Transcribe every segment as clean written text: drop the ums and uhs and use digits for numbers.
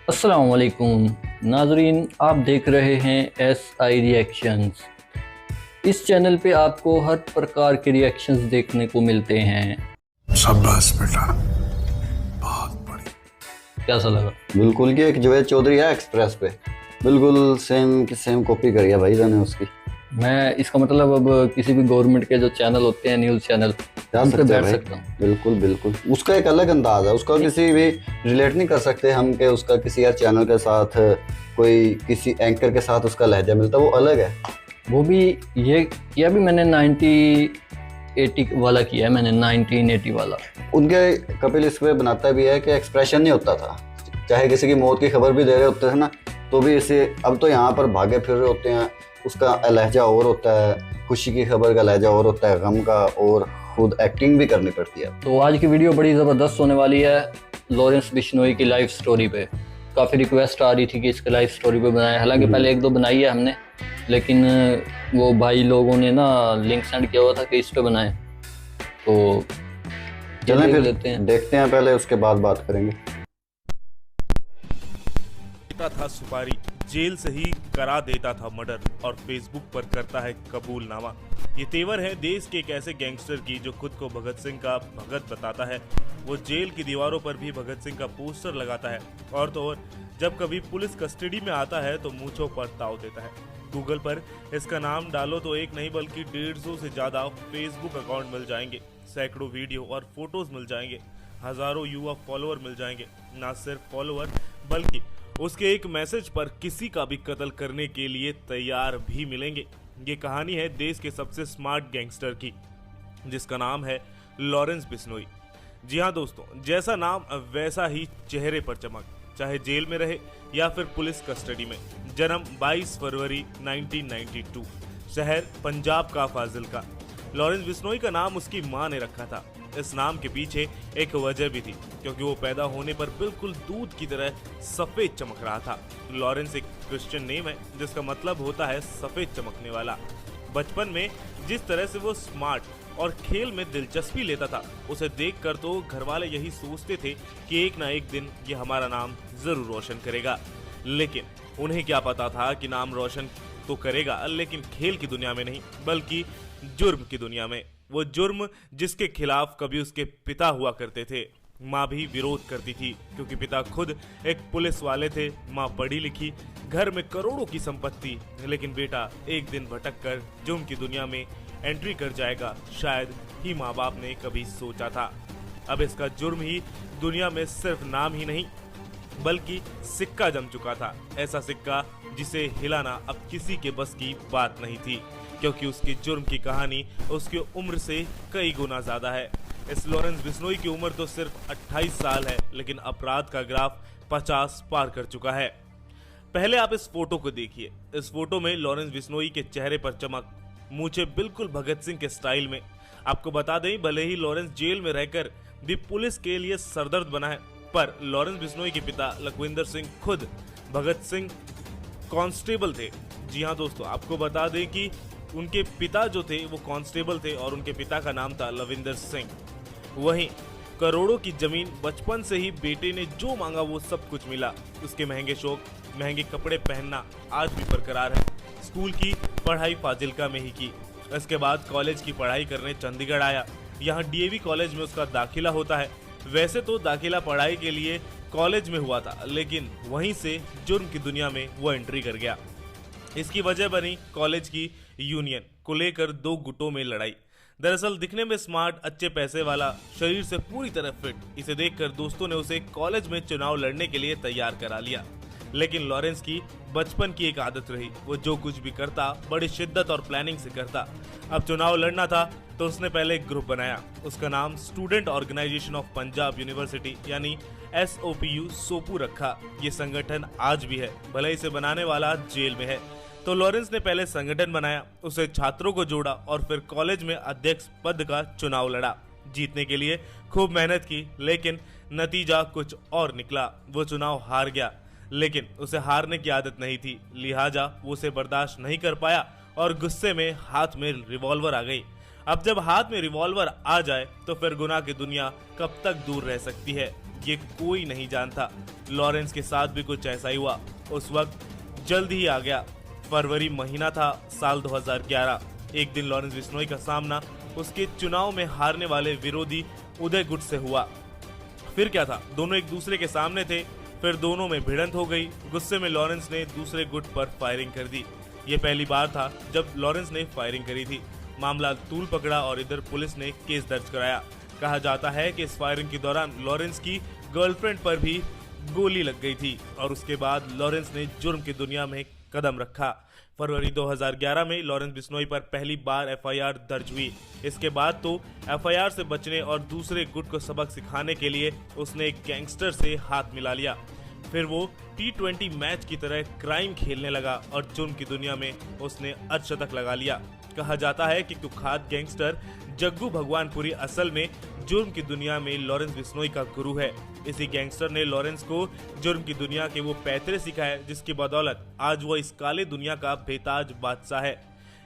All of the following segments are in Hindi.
अस्सलाम वालेकुम नाजरीन, आप देख रहे हैं SI रिएक्शंस। इस चैनल पे आपको हर प्रकार के रिएक्शंस देखने को मिलते हैं। शाबाश बेटा, बहुत बढ़िया। कैसा लगा? बिल्कुल कि एक जुवेद चौधरी है एक्सप्रेस पे, बिल्कुल सेम की सेम कॉपी करी है भाई जाने उसकी। मैं इसका मतलब अब किसी भी गवर्नमेंट के जो चैनल होते हैं, न्यूज़ चैनल, जा उन पे सकते हैं बैठ भाई। सकता हूँ। बिल्कुल बिल्कुल, उसका एक अलग अंदाज है, उसका किसी भी रिलेट नहीं कर सकते हम कि उसका किसी यार चैनल के साथ, कोई किसी एंकर के साथ उसका लहजा मिलता, वो अलग है। वो भी ये किया भी मैंने 1980 वाला किया है, मैंने 1980 वाला। उनके कपिल इस पे बनाता भी है कि एक्सप्रेशन नहीं होता था, चाहे किसी की मौत की खबर भी दे रहे होते थे ना, तो भी इसे अब तो यहाँ पर भागे फिर रहे होते हैं, उसका लहजा और होता है, खुशी की खबर का लहजा और होता है, गम का, और खुद एक्टिंग भी करनी पड़ती है। तो आज की वीडियो बड़ी ज़बरदस्त होने वाली है लॉरेंस बिश्नोई की लाइफ स्टोरी पे। काफ़ी रिक्वेस्ट आ रही थी कि इसके लाइफ स्टोरी पे बनाए, हालांकि पहले एक दो बनाई है हमने, लेकिन वो भाई लोगों ने ना लिंक सेंड किया हुआ था कि इस पे बनाए, तो चलें फिर लेते हैं। देखते हैं पहले, उसके बाद बात करेंगे। देता था सुपारी, जेल से ही करा देता था मर्डर और फेसबुक पर करता है कबूलनामा। ये तेवर है देश के एक ऐसे गैंगस्टर की जो खुद को भगत सिंह का भगत बताता है। वो जेल की दीवारों पर भी भगत सिंह का पोस्टर लगाता है, और तो और जब कभी पुलिस कस्टडी में आता है तो मूंछों पर ताव देता है। गूगल पर इसका नाम डालो तो एक नहीं बल्कि 150 से ज्यादा फेसबुक अकाउंट मिल जाएंगे, सैकड़ों वीडियो और फोटोज मिल जाएंगे, हजारों युवा फॉलोअर मिल जाएंगे। ना सिर्फ फॉलोअर बल्कि उसके एक मैसेज पर किसी का भी कत्ल करने के लिए तैयार भी मिलेंगे। ये कहानी है देश के सबसे स्मार्ट गैंगस्टर की, जिसका नाम है लॉरेंस बिश्नोई। जी हाँ दोस्तों, जैसा नाम वैसा ही चेहरे पर चमक, चाहे जेल में रहे या फिर पुलिस कस्टडी में। जन्म 22 फरवरी 1992, शहर पंजाब का फाजिल्का। लॉरेंस बिश्नोई का नाम उसकी मां ने रखा था। इस नाम के पीछे एक वजह भी थी, क्योंकि वो पैदा होने पर बिल्कुल दूध की तरह सफेद चमक रहा था। लॉरेंस एक क्रिश्चियन नेम है जिसका मतलब होता है सफेद चमकने वाला। बचपन में जिस तरह से वो स्मार्ट और खेल में दिलचस्पी लेता था, उसे देखकर तो घर वाले यही सोचते थे कि एक ना एक दिन ये हमारा नाम जरूर रोशन करेगा। लेकिन उन्हें क्या पता था कि नाम रोशन तो करेगा, लेकिन खेल की दुनिया में नहीं बल्कि जुर्म की दुनिया में। वो जुर्म जिसके खिलाफ कभी उसके पिता हुआ करते थे। माँ भी विरोध करती थी, क्योंकि पिता खुद एक पुलिस वाले थे, माँ पढ़ी लिखी, घर में करोड़ों की संपत्ति, लेकिन बेटा एक दिन भटक कर जुर्म की दुनिया में एंट्री कर जाएगा, शायद ही माँ बाप ने कभी सोचा था। अब इसका जुर्म ही दुनिया में सिर्फ नाम ही नहीं बल्कि सिक्का जम चुका था। ऐसा सिक्का जिसे हिलाना अब किसी के बस की बात नहीं थी, क्योंकि उसकी जुर्म की कहानी उसकी उम्र से कई गुना ज्यादा है। इस लॉरेंस बिश्नोई की उम्र तो सिर्फ 28 साल है, लेकिन अपराध का ग्राफ 50 पार कर चुका है। पहले आप इस फोटो को देखिए। इस फोटो में लॉरेंस बिश्नोई के चेहरे पर चमक, मूंछें बिल्कुल भगत सिंह के स्टाइल में। आपको बता दें, भले ही लॉरेंस जेल में रहकर भी पुलिस के लिए सरदर्द बना है, पर लॉरेंस बिश्नोई के पिता लखविंदर सिंह खुद भगत सिंह कांस्टेबल थे। जी हाँ दोस्तों, आपको बता दें कि उनके पिता जो थे वो कांस्टेबल थे और उनके पिता का नाम था लविंदर सिंह। वहीं करोड़ों की जमीन, बचपन से ही बेटे ने जो मांगा वो सब कुछ मिला। उसके महंगे शौक, महंगे कपड़े पहनना आज भी बरकरार है। स्कूल की पढ़ाई फाजिल्का में ही की, इसके बाद कॉलेज की पढ़ाई करने चंडीगढ़ आया। यहाँ DAV कॉलेज में उसका दाखिला होता है। वैसे तो दाखिला पढ़ाई के लिए कॉलेज में हुआ था, लेकिन वहीं से जुर्म की दुनिया में वो एंट्री कर गया। इसकी वजह बनी कॉलेज की यूनियन को लेकर दो गुटों में लड़ाई। दरअसल दिखने में स्मार्ट, अच्छे पैसे वाला, शरीर से पूरी तरह फिट, इसे देखकर दोस्तों ने उसे कॉलेज में चुनाव लड़ने के लिए तैयार करा लिया। लेकिन लॉरेंस की बचपन की एक आदत रही, वो जो कुछ भी करता बड़ी शिद्दत और प्लानिंग से करता। अब चुनाव लड़ना था तो उसने पहले एक ग्रुप बनाया। उसका नाम student organisation of Punjab university यानी SOPU सोपू रखा। ये संगठन आज भी है, भले इसे बनाने वाला जेल में है। तो लॉरेंस ने पहले संगठन बनाया, उसे छात्रों को जोड़ा और फिर कॉलेज में अध्यक्ष पद का चुनाव लड़ा। जीतने के लिए खूब मेहनत की, लेकिन नतीजा कुछ और निकला। वो चुनाव हार गया, लेकिन उसे हारने की आदत नहीं थी, लिहाजा वो उसे बर्दाश्त नहीं कर पाया और गुस्से में हाथ में रिवॉल्वर आ गई। अब जब हाथ में रिवॉल्वर आ जाए तो फिर गुनाह की दुनिया कब तक दूर रह सकती है, ये कोई नहीं जानता। लॉरेंस के साथ भी कुछ ऐसा ही हुआ। उस वक्त जल्द ही आ गया। फरवरी महीना था साल 2011। एक दिन लॉरेंस बिश्नोई का सामना उसके चुनाव में हारने वाले विरोधी उदय गुट से हुआ। फिर क्या था, दोनों एक दूसरे के सामने थे, फिर दोनों में भिड़ंत हो गई। गुस्से में लॉरेंस ने दूसरे गुट पर फायरिंग कर दी। ये पहली बार था जब लॉरेंस ने फायरिंग करी थी। मामला तूल पकड़ा और इधर पुलिस ने केस दर्ज कराया। कहा जाता है कि इस फायरिंग के दौरान लॉरेंस की गर्लफ्रेंड पर भी गोली लग गई थी और उसके बाद लॉरेंस ने जुर्म की दुनिया में कदम रखा। फरवरी 2011 में लॉरेंस बिश्नोई पर पहली बार एफआईआर दर्ज हुई। इसके बाद तो एफआईआर से बचने और दूसरे गुट को सबक सिखाने के लिए उसने एक गैंगस्टर से हाथ मिला लिया। फिर वो T20 मैच की तरह क्राइम खेलने लगा और जुर्म की दुनिया में उसने अर्धशतक लगा लिया। कहा जाता है कि कुख्यात गैंगस्टर जग्गू भगवानपुरी असल में जुर्म की दुनिया में लॉरेंस बिश्नोई का गुरु है। इसी गैंगस्टर ने लॉरेंस को जुर्म की दुनिया के वो पैतरे सिखाए जिसकी बदौलत आज वो इस काले दुनिया का बेताज बादशाह है।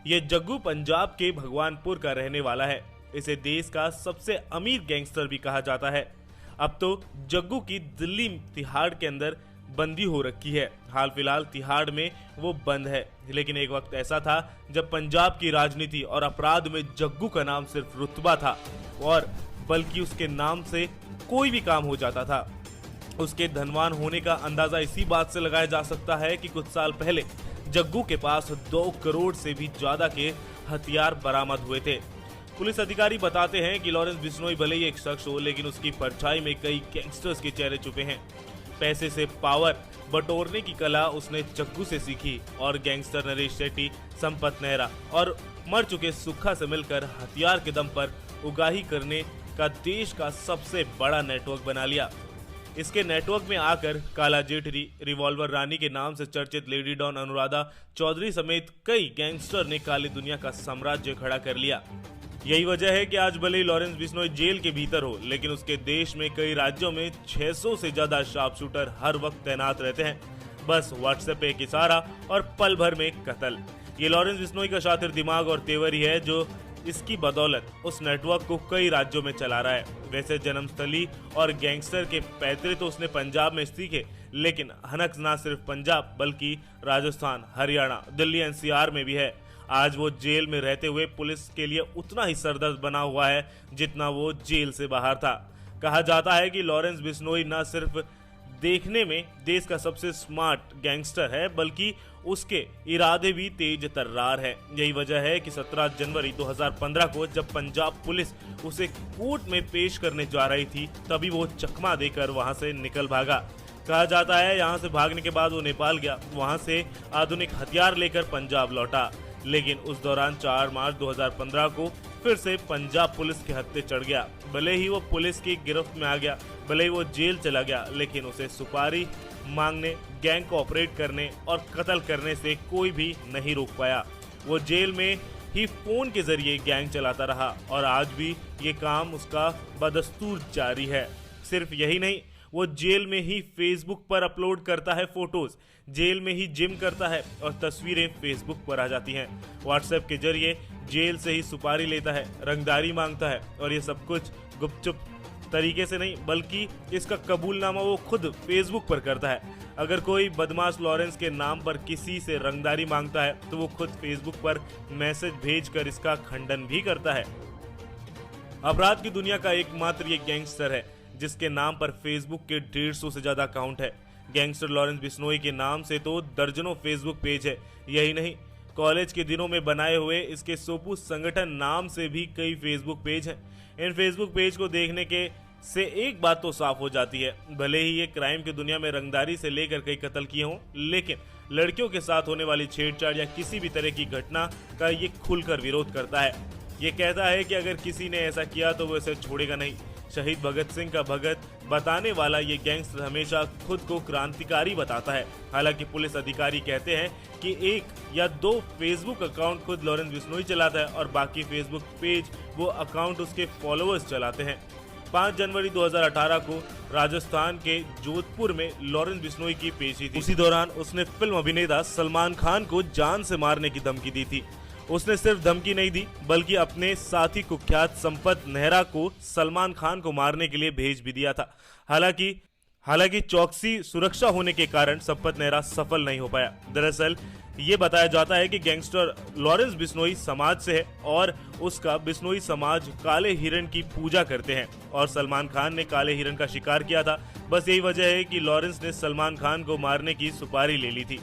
ये जग्गू पंजाब के भगवानपुर का रहने वाला है। इसे देश का सबसे अमीर गैंगस्टर भी कहा जाता है। अब तो जग्गू की दिल्ली तिहाड़ के अंदर बंदी हो रखी है। हाल फिलहाल तिहाड़ में वो बंद है, लेकिन एक वक्त ऐसा था जब पंजाब की राजनीति और अपराध में जग्गू का नाम सिर्फ रुतबा था और बल्कि उसके नाम से कोई भी काम हो जाता था। उसके धनवान होने का अंदाजा इसी बात से लगाया जा सकता है कि कुछ साल पहले जग्गू के पास 2 करोड़ से भी ज्यादा के हथियार बरामद हुए थे। पुलिस अधिकारी बताते हैं कि लॉरेंस बिश्नोई भले ही एक शख्स हो, लेकिन उसकी परछाई में कई गैंगस्टर्स के चेहरे छुपे हैं। पैसे से पावर बटोरने की कला उसने जग्गू से सीखी और गैंगस्टर नरेश शेट्टी, संपत नेहरा और मर चुके सुक्खा से मिलकर हथियार के दम पर उगाही करने का देश का सबसे बड़ा नेटवर्क बना लिया। इसके नेटवर्क में आकर काला जेठरी, रिवॉल्वर रानी के नाम से चर्चित लेडी डॉन अनुराधा चौधरी समेत कई गैंगस्टर ने काली दुनिया का साम्राज्य खड़ा कर लिया। यही वजह है कि आज भले ही लॉरेंस बिश्नोई जेल के भीतर हो, लेकिन उसके देश में कई राज्यों में 600 से ज्यादा शार्प शूटर हर वक्त तैनात रहते हैं। बस व्हाट्सएप पे एक इशारा और पल भर में कत्ल। ये लॉरेंस बिश्नोई का शातिर दिमाग और तेवर ही है जो इसकी बदौलत उस नेटवर्क को कई राज्यों में चला रहा है। वैसे जन्मस्थली और गैंगस्टर के पैतरे तो उसने पंजाब में सीखे, लेकिन हनक ना सिर्फ पंजाब बल्कि राजस्थान, हरियाणा, दिल्ली एनसीआर में भी है। आज वो जेल में रहते हुए पुलिस के लिए उतना ही सरदर्द बना हुआ है जितना वो जेल से बाहर था। कहा जाता है कि लॉरेंस बिश्नोई न सिर्फ देखने में देश का सबसे स्मार्ट गैंगस्टर है, बल्कि उसके इरादे भी तेज तर्रार है। यही वजह है कि 17 जनवरी 2015 को जब पंजाब पुलिस उसे कोर्ट में पेश करने जा रही थी, तभी वो चकमा देकर वहां से निकल भागा। कहा जाता है यहाँ से भागने के बाद वो नेपाल गया, वहां से आधुनिक हथियार लेकर पंजाब लौटा, लेकिन उस दौरान 4 मार्च 2015 को फिर से पंजाब पुलिस के हत्थे चढ़ गया। भले ही वो पुलिस की गिरफ्त में आ गया, भले ही वो जेल चला गया, लेकिन उसे सुपारी मांगने, गैंग को ऑपरेट करने और कत्ल करने से कोई भी नहीं रोक पाया। वो जेल में ही फोन के जरिए गैंग चलाता रहा और आज भी ये काम उसका बदस्तूर जारी है। सिर्फ यही नहीं, वो जेल में ही फेसबुक पर अपलोड करता है फोटोज, जेल में ही जिम करता है और तस्वीरें फेसबुक पर आ जाती हैं। व्हाट्सएप के जरिए जेल से ही सुपारी लेता है, रंगदारी मांगता है और ये सब कुछ गुपचुप तरीके से नहीं, बल्कि इसका कबूलनामा वो खुद फेसबुक पर करता है। अगर कोई बदमाश लॉरेंस के नाम पर किसी से रंगदारी मांगता है तो वो खुद फेसबुक पर मैसेज भेजकर इसका खंडन भी करता है। अपराध की दुनिया का एकमात्र ये गैंगस्टर है जिसके नाम पर फेसबुक के 150 से ज्यादा अकाउंट है। गैंगस्टर लॉरेंस बिश्नोई के नाम से तो दर्जनों फेसबुक पेज है। यही नहीं, कॉलेज के दिनों में बनाए हुए इसके सोपू संगठन नाम से भी कई फेसबुक पेज हैं। इन फेसबुक पेज को देखने के से एक बात तो साफ हो जाती है, भले ही ये क्राइम की दुनिया में रंगदारी से लेकर कई कत्ल किए हों, लेकिन लड़कियों के साथ होने वाली छेड़छाड़ या किसी भी तरह की घटना का ये खुलकर विरोध करता है। ये कहता है कि अगर किसी ने ऐसा किया तो वो इसे छोड़ेगा नहीं। शहीद भगत सिंह का भगत बताने वाला ये गैंगस्टर हमेशा खुद को क्रांतिकारी बताता है। हालांकि पुलिस अधिकारी कहते हैं कि 1 या 2 फेसबुक अकाउंट खुद लॉरेंस बिश्नोई चलाता है और बाकी फेसबुक पेज वो अकाउंट उसके फॉलोअर्स चलाते हैं। 5 जनवरी 2018 को राजस्थान के जोधपुर में लॉरेंस बिश्नोई की पेशी थी। उसी दौरान उसने फिल्म अभिनेता सलमान खान को जान से मारने की धमकी दी थी। उसने सिर्फ धमकी नहीं दी, बल्कि अपने साथी कुख्यात संपत नेहरा को सलमान खान को मारने के लिए भेज भी दिया था। हालांकि हालांकि चौकसी सुरक्षा होने के कारण संपत नेहरा सफल नहीं हो पाया। दरअसल ये बताया जाता है कि गैंगस्टर लॉरेंस बिश्नोई समाज से है और उसका बिश्नोई समाज काले हिरण की पूजा करते हैं और सलमान खान ने काले हिरण का शिकार किया था। बस यही वजह है कि लॉरेंस ने सलमान खान को मारने की सुपारी ले ली थी।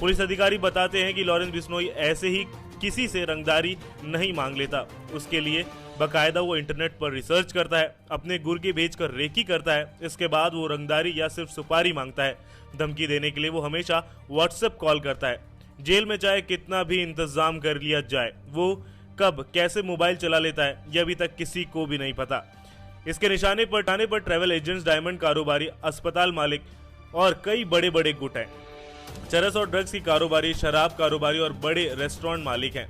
पुलिस अधिकारी बताते हैं कि लॉरेंस बिश्नोई ऐसे ही किसी से रंगदारी नहीं मांग लेता, उसके लिए बकायदा वो इंटरनेट पर रिसर्च करता है, अपने गुर्गे बेचकर रेकी करता है, इसके बाद वो रंगदारी या सिर्फ सुपारी मांगता है। धमकी देने के लिए वो हमेशा व्हाट्सएप कॉल करता है। जेल में चाहे कितना भी इंतजाम कर लिया जाए, वो कब कैसे मोबाइल चला लेता है यह अभी तक किसी को भी नहीं पता। इसके निशाने पर ट्रैवल एजेंट्स, डायमंड कारोबारी, अस्पताल मालिक और कई बड़े बड़े गुट हैं। चरस और ड्रग्स की कारोबारी, शराब कारोबारी और बड़े रेस्टोरेंट मालिक हैं।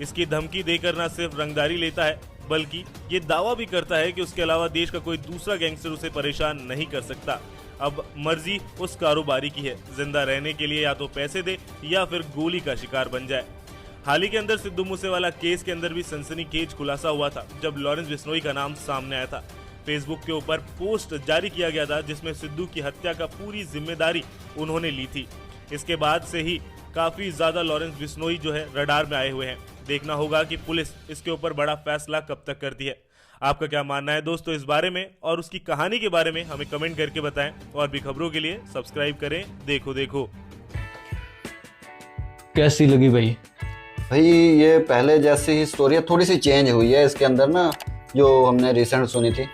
इसकी धमकी देकर न सिर्फ रंगदारी लेता है बल्कि ये दावा भी करता है कि उसके अलावा देश का कोई दूसरा गैंगस्टर उसे परेशान नहीं कर सकता। अब मर्जी उस कारोबारी की है, जिंदा रहने के लिए या तो पैसे दे या फिर गोली का शिकार बन जाए। हाल ही के अंदर सिद्धू मूसेवाला केस के अंदर भी सनसनीखेज खुलासा हुआ था जब लॉरेंस बिश्नोई का नाम सामने आया था। फेसबुक के ऊपर पोस्ट जारी किया गया था जिसमें सिद्धू की हत्या का पूरी जिम्मेदारी उन्होंने ली थी। इसके बाद से ही काफी ज्यादा लॉरेंस बिश्नोई जो है रडार में आए हुए हैं। देखना होगा कि पुलिस इसके ऊपर बड़ा फैसला कब तक करती है। आपका क्या मानना है दोस्तों इस बारे में और उसकी कहानी के बारे में हमें कमेंट करके बताएं और भी खबरों के लिए सब्सक्राइब करें देखो देखो। कैसी लगी भाई? भाई ये पहले जैसी ही स्टोरी थोड़ी सी चेंज हुई है इसके अंदर ना, जो हमने रिसेंट सुनी थी,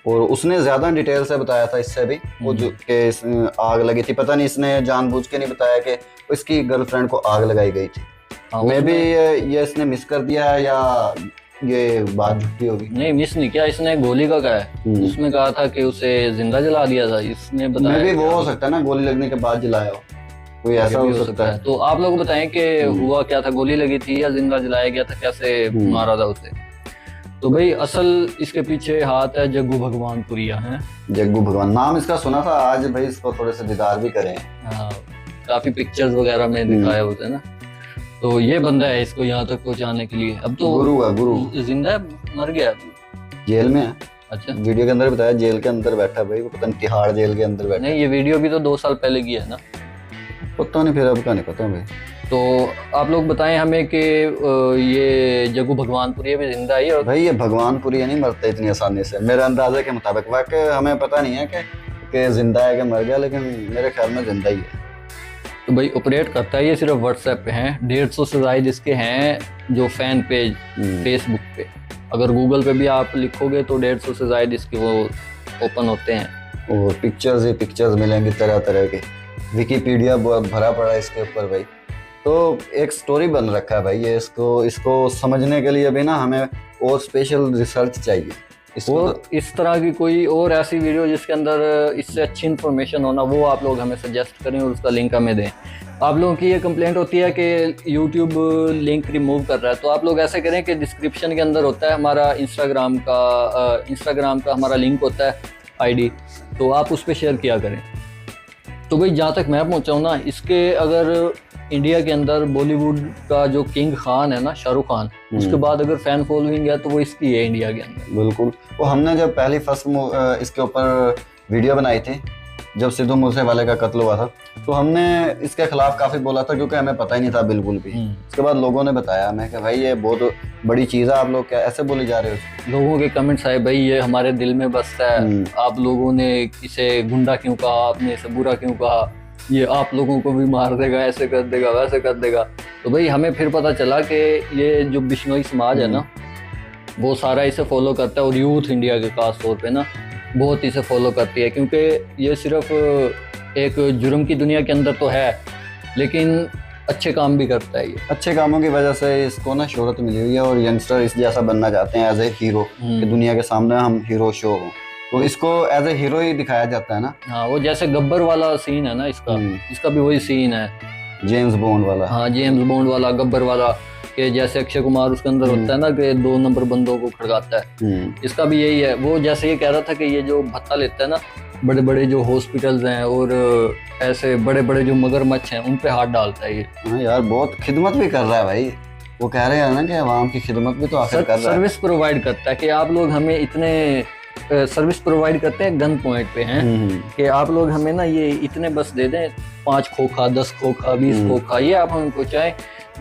और उसने ज्यादा डिटेल से बताया था इससे भी। वो जो कि आग लगी थी, पता नहीं इसने जानबूझ के नहीं बताया कि इसकी गर्लफ्रेंड को आग लगाई गई थी। मैं भी ये इसने मिस कर दिया है या ये बात झूठी होगी? नहीं, मिस नहीं किया इसने, गोली का कहा है। उसमें कहा था कि उसे जिंदा जला दिया था, इसने बताया। मैं भी वो हो सकता है ना, गोली लगने के बाद जलाया हो, कोई ऐसा हो सकता है। तो आप लोग बताएं कि हुआ क्या था, गोली लगी थी या जिंदा जलाया गया था, कैसे मारा था उसे? तो भाई असल इसके पीछे हाथ है जग्गू भगवानपुरिया है। जग्गू भगवान नाम इसका सुना था, आज भाई इसको थोड़े से दीदार भी करें। हाँ, काफी पिक्चर्स वगैरह में दिखाया होता है ना। तो ये बंदा है इसको यहाँ तक पहुँचाने के लिए। अब तो गुरु जिंदा है, मर गया, जेल में है। अच्छा, वीडियो के अंदर बताया जेल के अंदर बैठा भाई, वो पता नहीं तिहाड़ जेल के अंदर बैठा। नहीं, ये वीडियो भी तो 2 साल पहले की है ना। पता नहीं, फिर अब का नहीं पता भाई। तो आप लोग बताएं हमें कि ये जग्गू भगवानपुरिया भी जिंदा है? और भाई ये भगवानपुरिया नहीं मरते इतनी आसानी से मेरे अंदाजे के मुताबिक। वाकई हमें पता नहीं है कि जिंदा है कि मर गया, लेकिन मेरे ख्याल में जिंदा ही है। तो भाई ऑपरेट करता है ये सिर्फ व्हाट्सएप पे हैं। 150 से ज़ायद इसके हैं जो फैन पेज फेसबुक पे। अगर गूगल पे भी आप लिखोगे तो 150 से ज़ायद इसके वो ओपन होते हैं। और पिक्चर्स ही पिक्चर्स मिलेंगी तरह तरह के। विकिपीडिया भरा पड़ा है इसके ऊपर भाई। तो एक स्टोरी बन रखा है भाई ये। इसको समझने के लिए भी ना हमें और स्पेशल रिसर्च चाहिए। और इस तरह की कोई और ऐसी वीडियो जिसके अंदर इससे अच्छी इन्फॉर्मेशन होना, वो आप लोग हमें सजेस्ट करें और उसका लिंक हमें दें। आप लोगों की ये कंप्लेंट होती है कि YouTube लिंक रिमूव कर रहा है, तो आप लोग ऐसे करें कि डिस्क्रिप्शन के अंदर होता है हमारा इंस्टाग्राम का हमारा लिंक होता है ID, तो आप उस पर शेयर किया करें। तो भाई जहाँ तक मैं पहुँचा हूँ ना, इसके अगर इंडिया के अंदर बॉलीवुड का जो किंग खान है ना, शाहरुख खान, उसके बाद अगर फैन फॉलोइंग है तो वो इसकी है इंडिया के अंदर। बिल्कुल। वो हमने जब पहली फर्स्ट इसके ऊपर वीडियो बनाई थी, जब सिद्धू मूसेवाले का कत्ल हुआ था, तो हमने इसके खिलाफ काफी बोला था क्योंकि हमें पता ही नहीं था बिल्कुल भी। उसके बाद लोगों ने बताया हमें कि भाई ये बहुत बड़ी चीज़ है, आप लोग क्या ऐसे बोले जा रहे हो। लोगों के कमेंट्स आए, भाई ये हमारे दिल में बसता है, आप लोगों ने इसे गुंडा क्यों कहा, आपने इसे बुरा क्यों कहा, ये आप लोगों को भी मार देगा, ऐसे कर देगा, वैसे कर देगा। तो भाई हमें फिर पता चला कि ये जो बिश्नोई समाज है ना, वो सारा इसे फॉलो करता है, और यूथ इंडिया के खास तौर पे ना बहुत इसे फॉलो करती है, क्योंकि ये सिर्फ एक जुर्म की दुनिया के अंदर तो है, लेकिन अच्छे काम भी करता है। ये अच्छे कामों की वजह से इसको ना शोहरत मिली हुई है, और यंगस्टर इस जैसा बनना चाहते हैं एज ए हीरो, कि दुनिया के सामने हम हीरो शो हो, तो इसको एज ए हीरो ही दिखाया जाता है ना। हाँ, वो जैसे गब्बर वाला सीन है ना इसका भी वही सीन है, जेम्स बॉन्ड वाला। हाँ, जेम्स बॉन्ड वाला, गब्बर वाला, कि जैसे अक्षय कुमार उसके अंदर होता है ना कि 2 नंबर बंदों को खड़काता है, इसका भी यही है। वो जैसे ये कह रहा था कि ये जो भत्ता लेता है ना, बड़े बड़े जो हॉस्पिटल्स हैं और ऐसे बड़े बड़े जो मगरमच्छ हैं, उन पे हाथ डालता है ये। हाँ यार, बहुत खिदमत भी कर रहा है भाई। वो कह रहे हैं ना कि आवाम की खिदमत भी तो आखिर कर रहा है, सर्विस प्रोवाइड करता है कि आप लोग हमें इतने सर्विस प्रोवाइड करते हैं गन पॉइंट पे हैं कि आप लोग हमें ना ये इतने बस दे दें, 5 खोखा 10 खोखा 20 खोखा, ये आप हमें पहुँचाएं।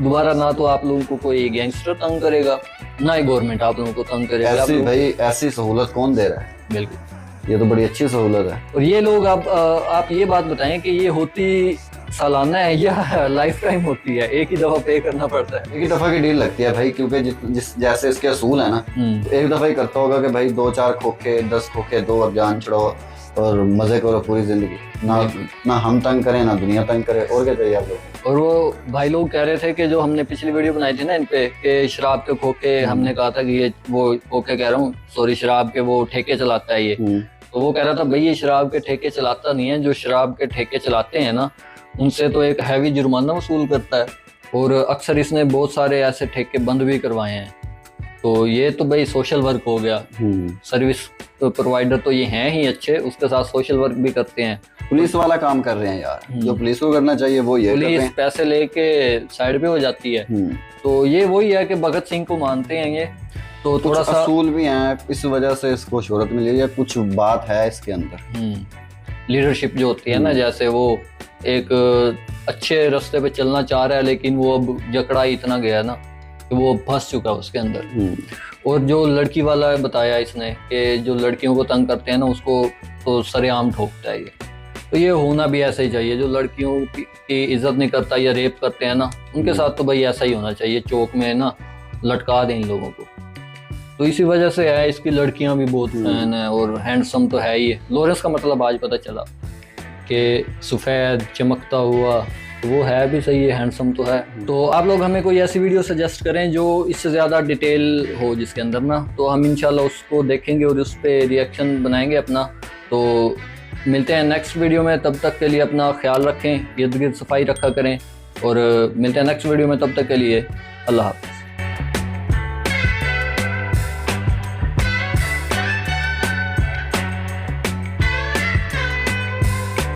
दोबारा ना तो आप लोगों को कोई गैंगस्टर तंग करेगा, ना ही गवर्नमेंट आप लोगों को तंग करेगा। ऐसी भाई ऐसी सहूलत कौन दे रहा है? बिल्कुल, ये तो बड़ी अच्छी सहूलत है। और ये लोग आप ये बात बताएं कि ये होती सालाना है या लाइफ टाइम होती है? एक ही दफा पे करना पड़ता है? एक ही दफा की डील लगती है भाई, क्योंकि जिस जैसे इसके असूल है ना, तो एक दफा ही करता होगा कि भाई 2-4 खोखे 10 खोखे दो और जान छुड़ाओ और मजे करो पूरी जिंदगी, ना हम तंग करें ना दुनिया तंग करे, और क्या चाहिए आप लोग। और वो भाई लोग कह रहे थे कि जो हमने पिछली वीडियो बनाई थी ना इन पे कि शराब के खोखे, हमने कहा था कि ये वो खोखे कह रहा हूँ सॉरी, शराब के वो ठेके चलाता है ये, तो वो कह रहा था भाई ये शराब के ठेके चलाता नहीं है, जो शराब के ठेके चलाते हैं ना उनसे तो एक हैवी जुर्माना वसूल करता है, और अक्सर इसने बहुत सारे ऐसे ठेके बंद भी करवाए हैं। तो ये तो भाई सोशल वर्क हो गया। सर्विस प्रोवाइडर तो ये हैं ही अच्छे, उसके साथ सोशल वर्क भी करते हैं। पुलिस वाला काम कर रहे हैं यार, जो पुलिस को करना चाहिए वो ये करते हैं। पैसे लेके साइड पे हो जाती है। तो ये वही है कि भगत सिंह को मानते हैं ये, तो थोड़ा सा असूल भी हैं, इस वजह से इसको शोहरत मिली है, कुछ बात है इसके अंदर। लीडरशिप जो होती है ना, जैसे वो एक अच्छे रास्ते पे चलना चाह रहा है लेकिन वो अब जकड़ा इतना गया ना कि वो फंस चुका है उसके अंदर। और जो लड़की वाला बताया इसने कि जो लड़कियों को तंग करते हैं ना उसको तो सरेआम ठोकता है ये, तो ये होना भी ऐसा ही चाहिए। जो लड़कियों की इज्जत नहीं करता या रेप करते हैं ना, उनके साथ तो भाई ऐसा ही होना चाहिए, चौक में ना लटका दें इन लोगों को। तो इसी वजह से है इसकी लड़कियां भी बहुत फैन है, और हैंडसम तो है ही। लॉरेंस का मतलब आज पता चला कि सफ़ेद चमकता हुआ, तो वो है भी सही है, हैंडसम तो है। तो आप लोग हमें कोई ऐसी वीडियो सजेस्ट करें जो इससे ज़्यादा डिटेल हो जिसके अंदर ना, तो हम इंशाल्लाह उसको देखेंगे और उस पर रिएक्शन बनाएंगे अपना। तो मिलते हैं नेक्स्ट वीडियो में, तब तक के लिए अपना ख्याल रखें, इर्द गिर्द सफाई रखा करें, और मिलते हैं नेक्स्ट वीडियो में, तब तक के लिए अल्लाह हाफ़िज़।